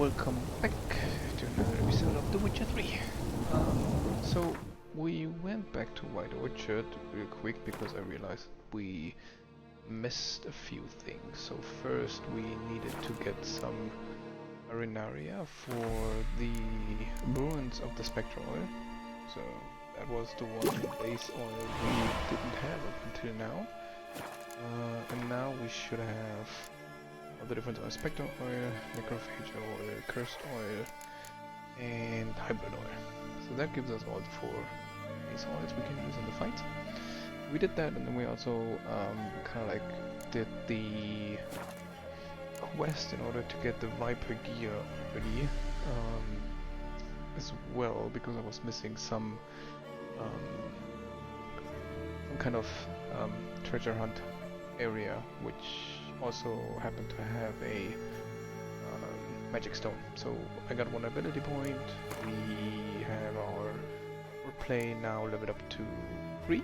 welcome back to another episode of The Witcher 3. So we went back to White Orchard real quick because I realized we missed a few things. So first we needed to get some arenaria for the ruins of the spectral oil. So that was the one base oil we didn't have up until now. And now we should have all the different oils: spectral oil, necrophage oil, cursed oil, and hybrid oil. So that gives us all the 4 base oils we can use in the fight. We did that, and then we also kind of like did the quest in order to get the Viper gear ready as well, because I was missing some kind of treasure hunt area, which also happened to have a magic stone. So I got 1 ability point. We have our play now leveled up to 3.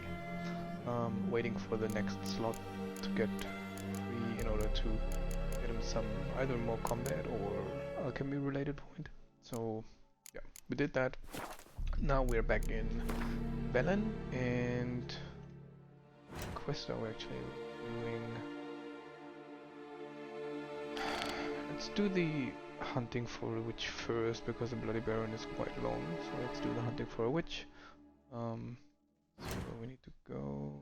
Waiting for the next slot to get 3 in order to get him some either more combat or alchemy related point. So yeah, we did that. Now we're back in Velen, and quest are we actually doing? Let's do the hunting for a witch first, because the Bloody Baron is quite long. So let's do the hunting for a witch. So where we need to go,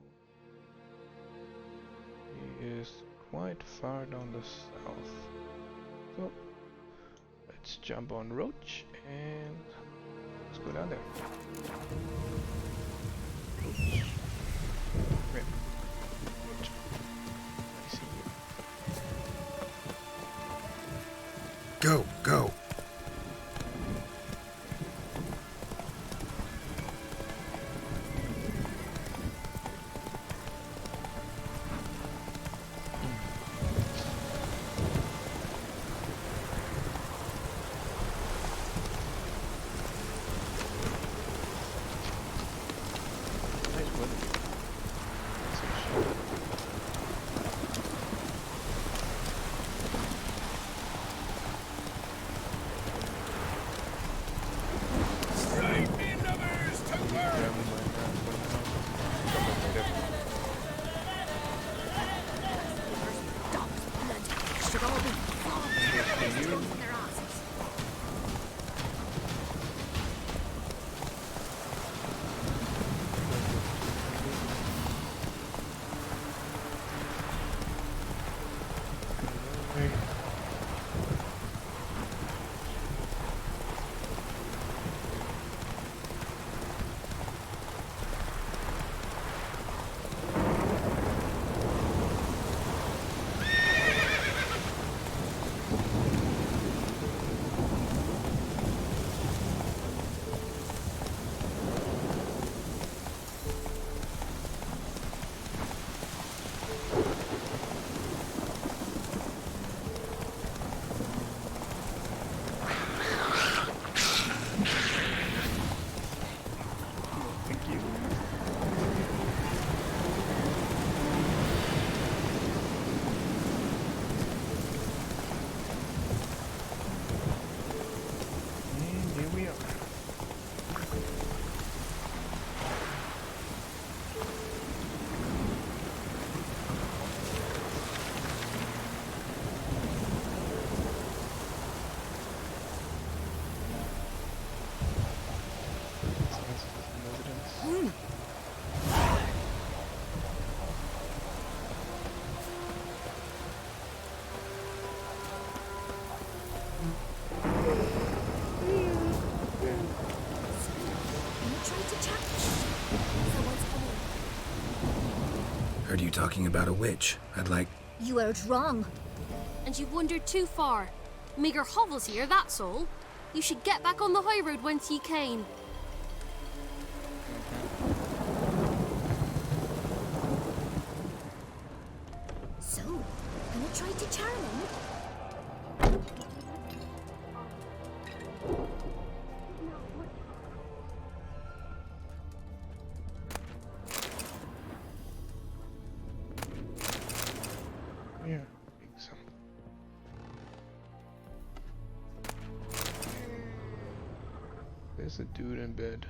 he is quite far down the south. So let's jump on Roach and let's go down there. Roach. Wait. Roach. I see you. Go, go. Heard you talking about a witch. I'd like... You heard wrong. And you've wandered too far. Meager hovels here, that's all. You should get back on the high road whence ye came. So, gonna try to charm him? Yeah, I think so. There's a dude in bed.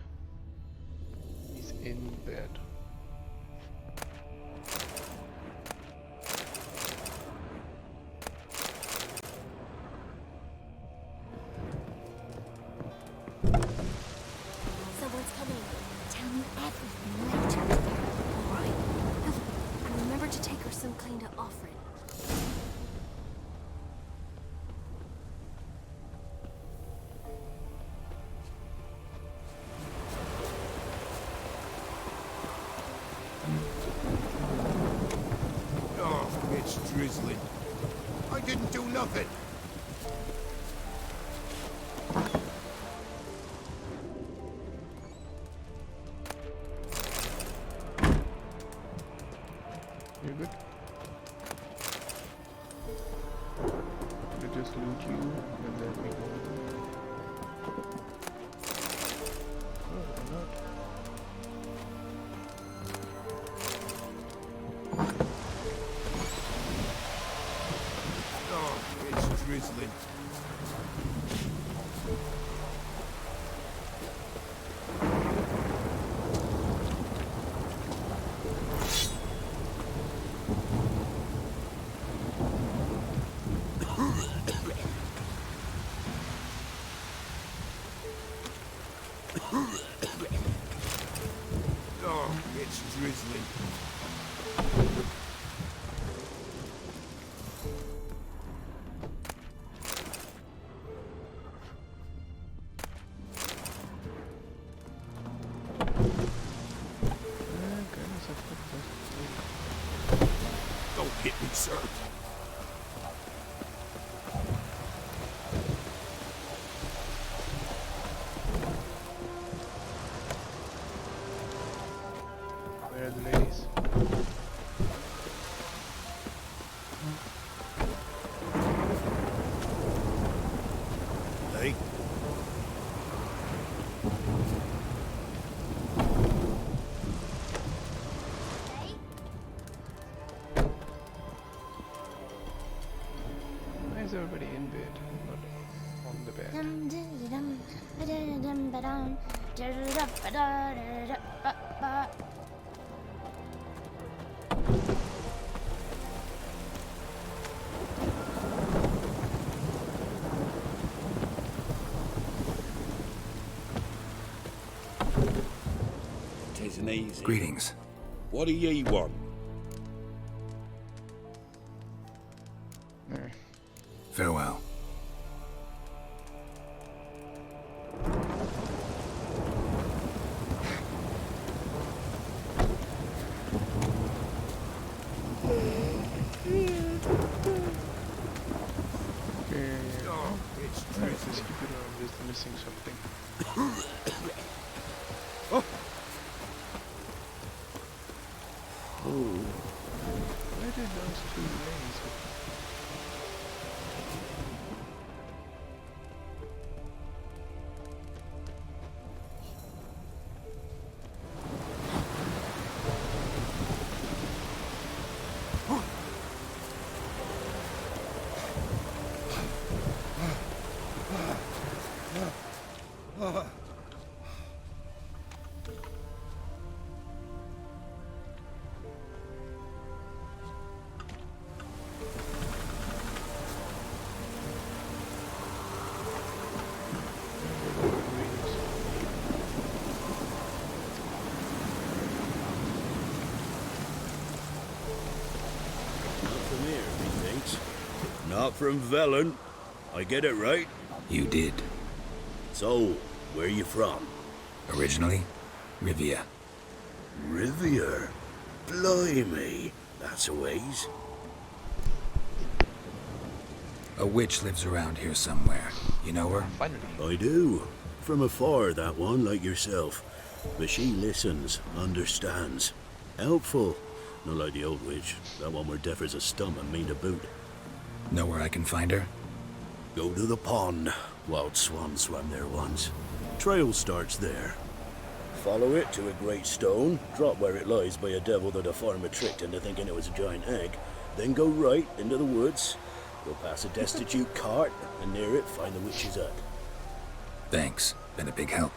He's in bed. Someone's coming. Tell me everything later. Alright. And remember to take her some kind of offering. Oh, it's drizzling. I didn't do nothing. You good? We just loot you and then we go. Oh, why not? Oh, it's drizzling. Oh, it's drizzling. Goodness, I put this. Don't hit me, sir. Where are the ladies? Hey? Why is everybody in bed, not on the bed? Dum dum dum dum dum ba-dum, da-da-da-ba-da-da-da-ba-ba. Tisn't easy. Greetings. What do ye want? There. Farewell. Okay. Oh, it's Where is this drizzling. computer? I'm just missing something. Oh. Where did those two ladies go? Not from here, methinks. Not from Velen. I get it right? You did. So, where you from? Originally, Rivia. Rivier? Blimey. That's a ways. A witch lives around here somewhere. You know her? Finally. I do. From afar, that one, like yourself. But she listens, understands. Helpful. Not like the old witch. That one were deaf as a stump and mean to boot. Know where I can find her? Go to the pond. Wild swans swam there once. Trail starts there. Follow it to a great stone, drop where it lies by a devil that a farmer tricked into thinking it was a giant egg, then go right into the woods, go past a destitute cart, and near it find the witch's hut. Thanks. Been a big help.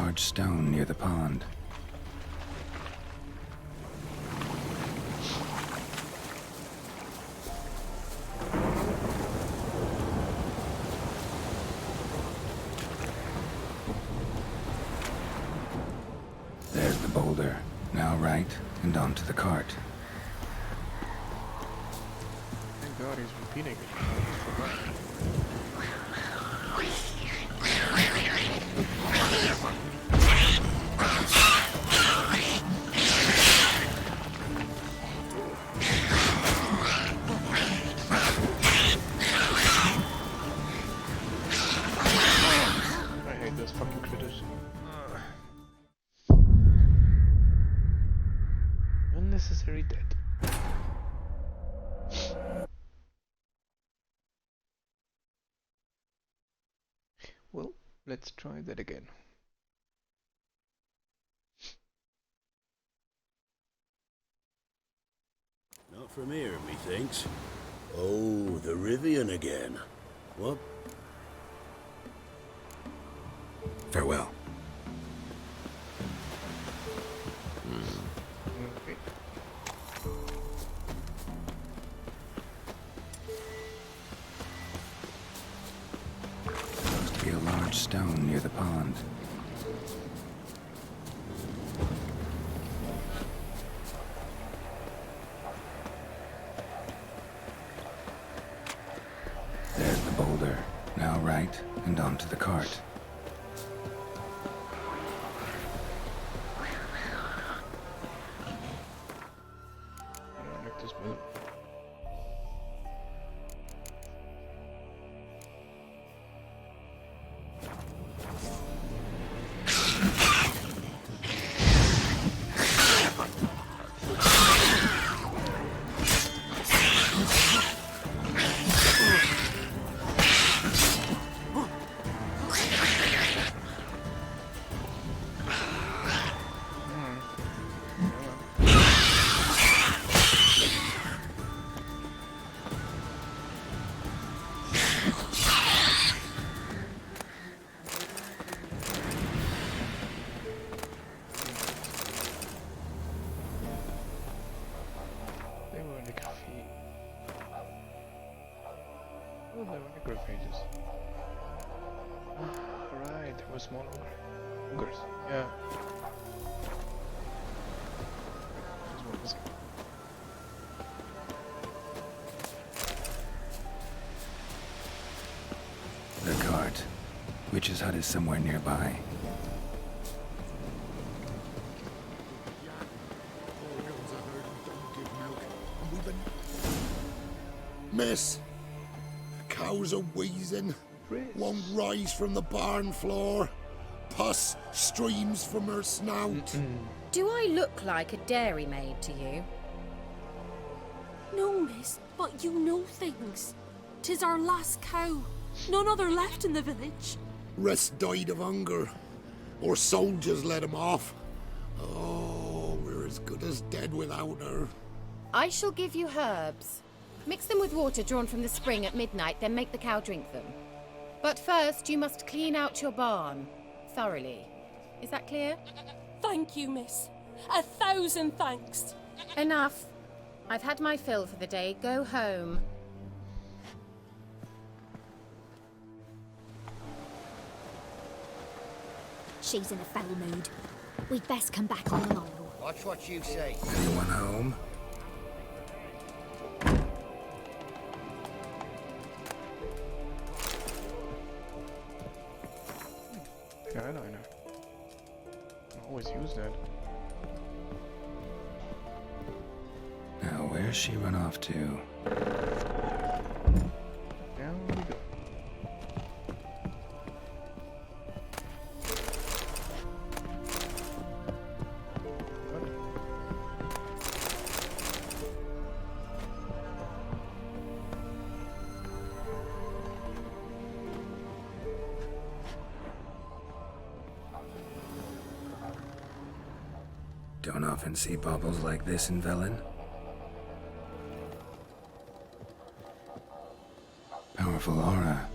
large stone near the pond. There's the boulder. Now right, and onto the cart. Thank God he's repeating it. I almost forgot. I hate those fucking critters. Unnecessary death. Well, let's try that again. Not from here, methinks. Oh, the Rivian again. What? Farewell. Okay. Supposed to be a large stone near the pond. There's the boulder. Now right, and onto the cart. I don't like this move. They were necrophages. Oh, they were necrophages. Right, they were small ogres. Yeah. Just one missing. The cart. Witch's hut is somewhere nearby. Miss, cows are wheezing, won't rise from the barn floor, pus streams from her snout. Do I look like a dairymaid to you? No, miss, but you know things. 'Tis our last cow. None other left in the village. Rest died of hunger, or soldiers let him off. Oh, we're as good as dead without her. I shall give you herbs. Mix them with water drawn from the spring at midnight, then make the cow drink them. But first, you must clean out your barn thoroughly. Is that clear? Thank you, miss. 1,000 thanks. Enough. I've had my fill for the day. Go home. She's in a foul mood. We'd best come back on the morrow. Watch what you say. Anyone home? Yeah, eyeliner. I always use that. Now, where's she run off to? Down we go. What? Don't often see baubles like this in Velen. Powerful aura.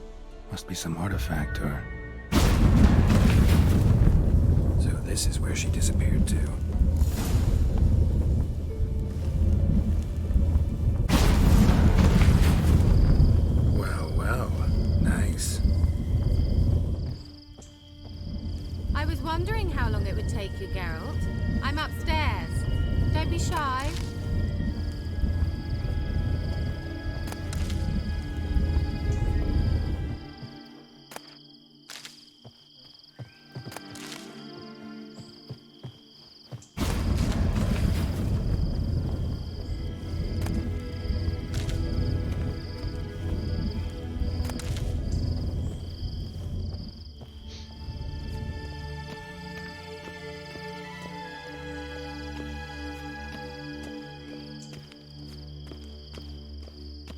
Must be some artifact or... This is where she disappeared to. Well, nice. I was wondering how long it would take you, Geralt. I'm upstairs. Don't be shy.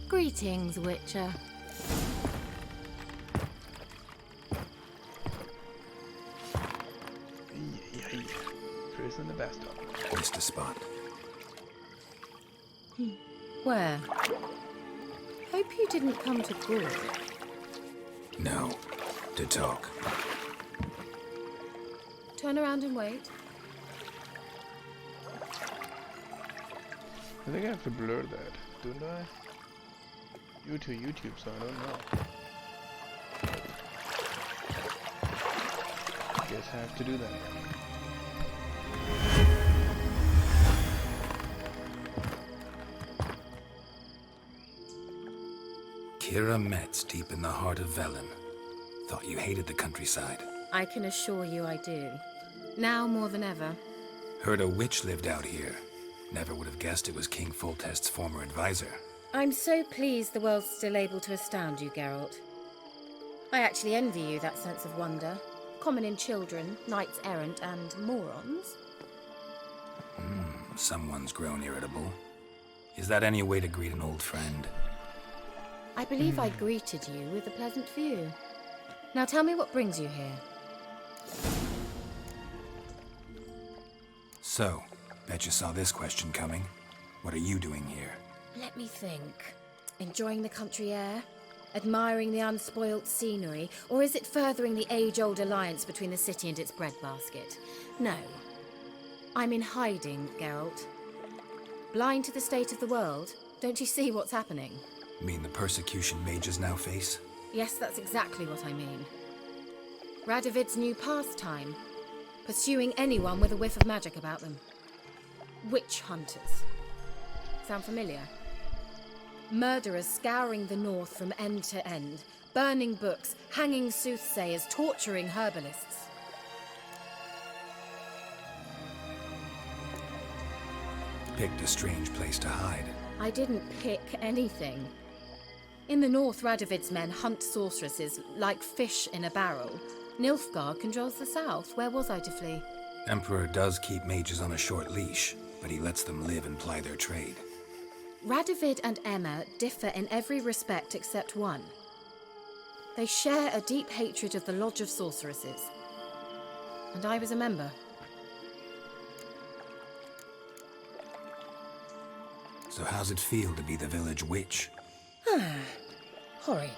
Greetings, Witcher. Hey. Chris in the bathtub. Missed a spot. Where? Hope you didn't come to Gore. No. To talk. Turn around and wait. I think I have to blur that, don't I? You're to YouTube, so I don't know. Guess I have to do that. Keira Metz, deep in the heart of Velen. Thought you hated the countryside. I can assure you I do. Now more than ever. Heard a witch lived out here. Never would have guessed it was King Foltest's former advisor. I'm so pleased the world's still able to astound you, Geralt. I actually envy you that sense of wonder. Common in children, knights errant, and morons. Someone's grown irritable. Is that any way to greet an old friend? I believe I greeted you with a pleasant view. Now tell me what brings you here. So, bet you saw this question coming. What are you doing here? Let me think. Enjoying the country air? Admiring the unspoilt scenery? Or is it furthering the age-old alliance between the city and its breadbasket? No. I'm in hiding, Geralt. Blind to the state of the world? Don't you see what's happening? Mean the persecution mages now face? Yes, that's exactly what I mean. Radovid's new pastime. Pursuing anyone with a whiff of magic about them. Witch hunters. Sound familiar? Murderers scouring the north from end to end, burning books, hanging soothsayers, torturing herbalists. Picked a strange place to hide. I didn't pick anything. In the north, Radovid's men hunt sorceresses like fish in a barrel. Nilfgaard controls the south. Where was I to flee? Emperor does keep mages on a short leash, but he lets them live and ply their trade. Radovid and Emma differ in every respect except one. They share a deep hatred of the Lodge of Sorceresses. And I was a member. So how's it feel to be the village witch? Horrid.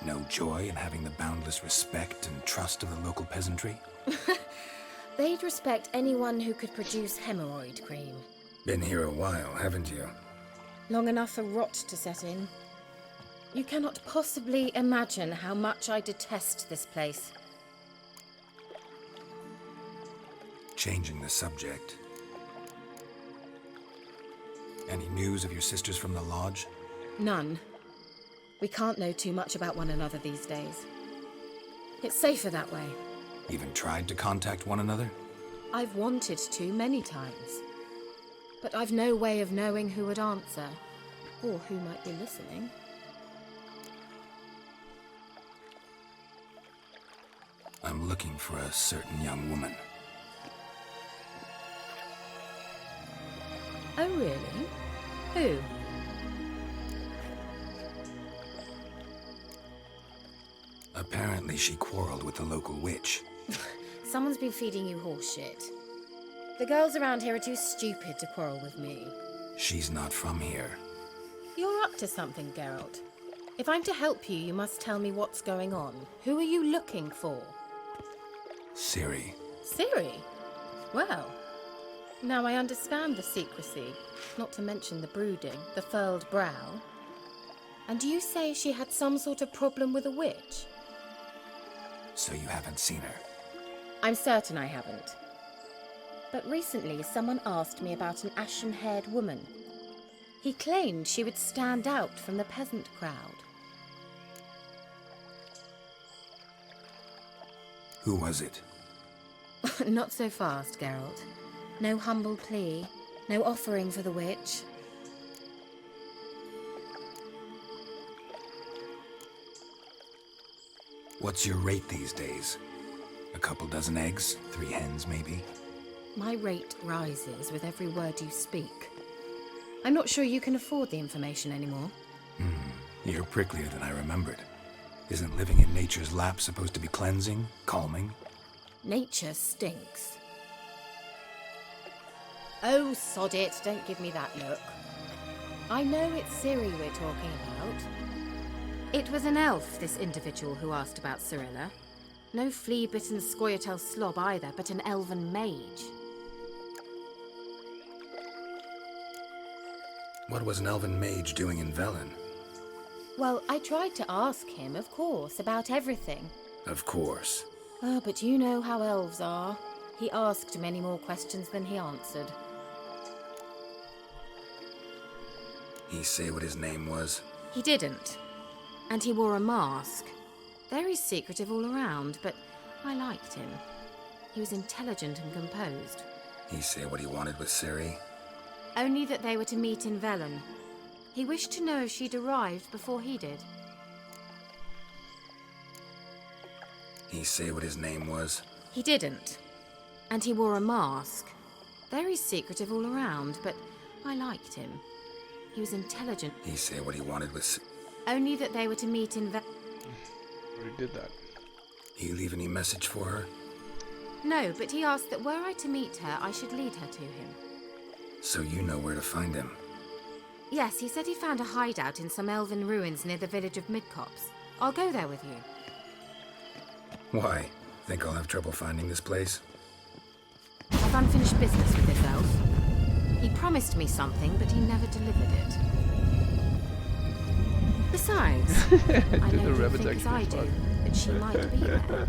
No joy in having the boundless respect and trust of the local peasantry? They'd respect anyone who could produce hemorrhoid cream. Been here a while, haven't you? Long enough for rot to set in. You cannot possibly imagine how much I detest this place. Changing the subject. Any news of your sisters from the lodge? None. We can't know too much about one another these days. It's safer that way. Even tried to contact one another? I've wanted to many times. But I've no way of knowing who would answer, or who might be listening. I'm looking for a certain young woman. Oh, really? Who? Apparently she quarreled with the local witch. Someone's been feeding you horse shit. The girls around here are too stupid to quarrel with me. She's not from here. You're up to something, Geralt. If I'm to help you, you must tell me what's going on. Who are you looking for? Ciri. Ciri? Well, now I understand the secrecy, not to mention the brooding, the furled brow. And you say she had some sort of problem with a witch? So you haven't seen her? I'm certain I haven't. But recently someone asked me about an ashen-haired woman. He claimed she would stand out from the peasant crowd. Who was it? Not so fast, Geralt. No humble plea, no offering for the witch. What's your rate these days? A couple dozen eggs? 3 hens, maybe? My rate rises with every word you speak. I'm not sure you can afford the information anymore. You're pricklier than I remembered. Isn't living in nature's lap supposed to be cleansing, calming? Nature stinks. Oh, sod it, don't give me that look. I know it's Ciri we're talking about. It was an elf, this individual who asked about Cirilla. No flea-bitten Scoia'tael slob either, but an elven mage. What was an elven mage doing in Velen? Well, I tried to ask him, of course, about everything. Of course. Oh, but you know how elves are. He asked many more questions than he answered. He say what his name was? He didn't. And he wore a mask. Very secretive all around, but I liked him. He was intelligent and composed. He say what he wanted with Ciri? Only that they were to meet in Velen. He wished to know if she'd arrived before he did. He say what his name was? He didn't. And he wore a mask. Very secretive all around, but I liked him. He was intelligent. He say what he wanted with Only that they were to meet in Velen. Already did that. He leave any message for her? No, but he asked that were I to meet her, I should lead her to him. So you know where to find him? Yes, he said he found a hideout in some elven ruins near the village of Midcopse. I'll go there with you. Why? Think I'll have trouble finding this place? I've unfinished business with this elf. He promised me something, but he never delivered it. Besides, I know you think as I do, that she might be there.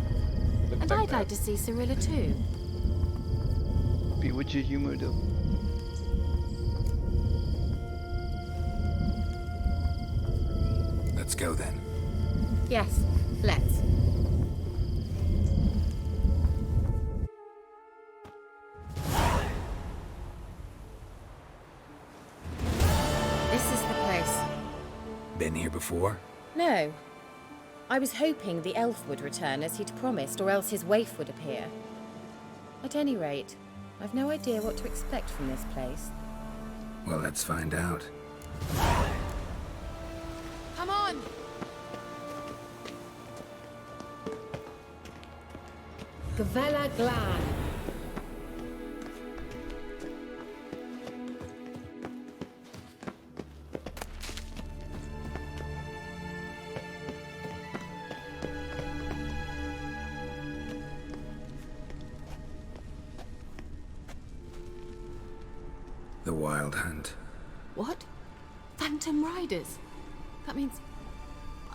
And I'd like to see Cirilla too. Be with your humor though. Let's go then. Yes, let's. This is the place. Been here before? No. I was hoping the elf would return as he'd promised, or else his waif would appear. At any rate, I've no idea what to expect from this place. Well, let's find out. Come on! Gavella Glan. The Wild Hunt. What? Phantom Riders? That means...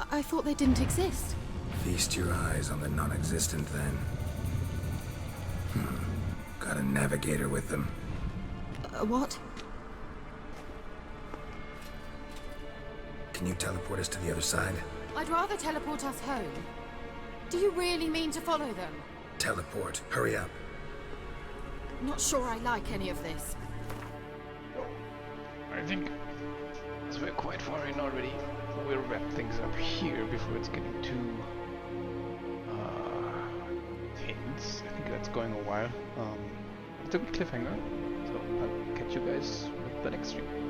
I thought they didn't exist. Feast your eyes on the non-existent then. Got a navigator with them. What? Can you teleport us to the other side? I'd rather teleport us home. Do you really mean to follow them? Teleport. Hurry up. Not sure I like any of this. I think as we're quite far in already, we'll wrap things up here before it's getting too tense. I think that's going a while. It's a good cliffhanger, so I'll catch you guys with the next stream.